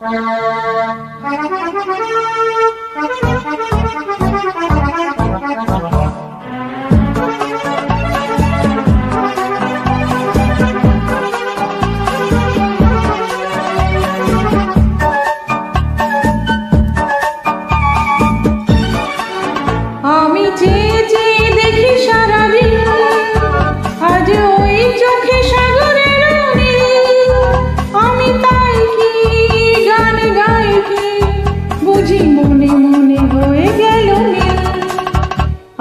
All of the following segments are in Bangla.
আমি চেয়ে চেয়ে দেখি সারাদিন, আজ ওই চোখে সাগরের নীল। আমি তাই কি গান গাই কি, বুঝি মনে মনে হয়ে গেল নীল।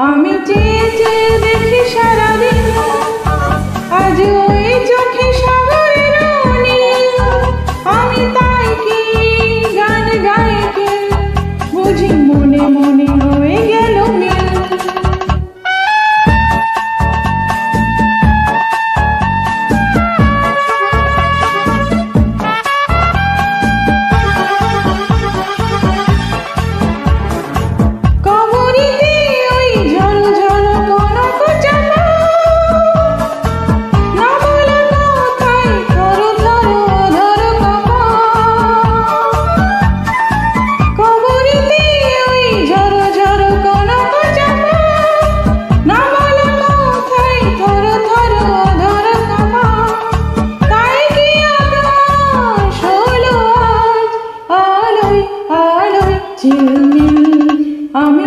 আমি চেয়ে চেয়ে দেখি সারাদিন, আজ ওই চোখে সাগরের নীল। আমি তাই কি গান গাই কি, বুঝি মনে মনে হয়ে গেল নীল। কবরীতে ওই ঝলঝল কনক চাপা, না বলা কথায় থর থর অধর কাঁপা। কবরীতে ওই ঝলঝল কনক চাপা, না বলা কথায় থর থর অধর কাঁপা। তাই কি আকাশ হলো আজ আলোয় আলোয় ঝিলমিল। আমি